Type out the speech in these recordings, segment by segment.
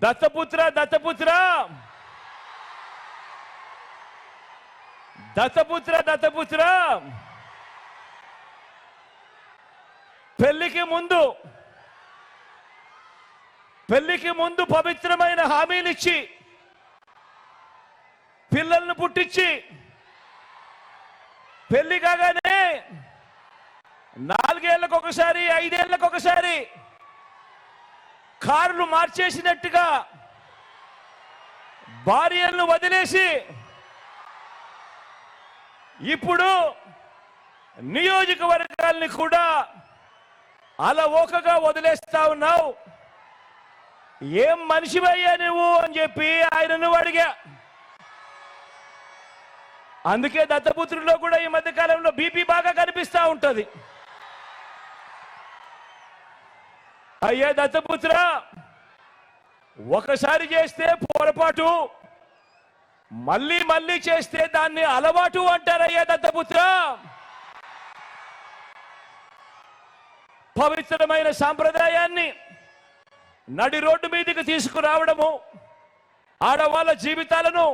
దత్తపుత్ర దత్తపుత్ర దత్తపుత్ర దత్తపుత్ర పెళ్లికి ముందు పవిత్రమైన హామీలిచ్చి పిల్లలను పుట్టించి పెళ్లి కాగానే 4 ఏళ్లకు ఒకసారి 5 ఏళ్లకు ఒకసారి కార్లు మార్చేసినట్టుగా భార్యలను వదిలేసి ఇప్పుడు నియోజకవర్గాల్ని కూడా అలవోకగా వదిలేస్తా ఉన్నావు. ఏం మనిషివయ్యా నువ్వు అని చెప్పి ఆయనను అడిగా. అందుకే దత్తపుత్రుల్లో కూడా ఈ మధ్య కాలంలో బీపీ బాగా కనిపిస్తా ఉంటది. అయ్యా దత్తపుత్ర, ఒకసారి చేస్తే పొరపాటు, మళ్ళీ మళ్ళీ చేస్తే దాన్ని అలవాటు అంటారయ్యా దత్తపుత్ర. పవిత్రమైన సాంప్రదాయాన్ని నడి రోడ్డు మీదకి తీసుకురావడము, ఆడవాళ్ళ జీవితాలను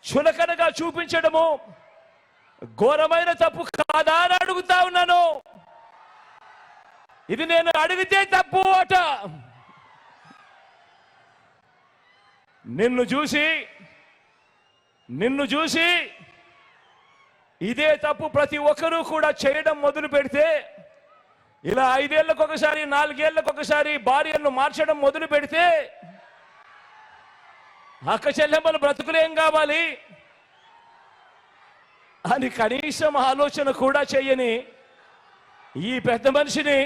చులకనగా చూపించడము ఘోరమైన తప్పు కాదా అని అడుగుతా ఉన్నాను. ఇది నేను అడిగితే తప్పు అట. నిన్ను చూసి ఇదే తప్పు ప్రతి ఒక్కరూ కూడా చేయడం మొదలు పెడితే, ఇలా 5 ఏళ్లకు ఒకసారి 4 ఏళ్లకు ఒకసారి భార్యలను మార్చడం మొదలు పెడితే అక్క చెల్లెమ్మల బ్రతుకులేం కావాలి అని కనీసం ఆలోచన కూడా చెయ్యని ఈ పెద్ద మనిషిని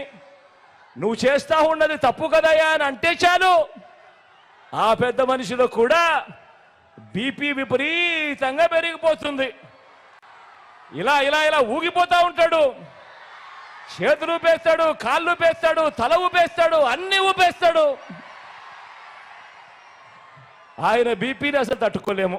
నువ్వు చేస్తా ఉన్నది తప్పు కదయ్యా అని అంటే చాలు, ఆ పెద్ద మనిషిలో కూడా బీపీ విపరీతంగా పెరిగిపోతుంది. ఇలా ఇలా ఇలా ఊగిపోతా ఉంటాడు. చేతులు ఊపేస్తాడు, కాళ్ళు ఊపేస్తాడు, తల ఊపేస్తాడు, అన్ని ఊపేస్తాడు. ఆయన బీపీని అసలు తట్టుకోలేము.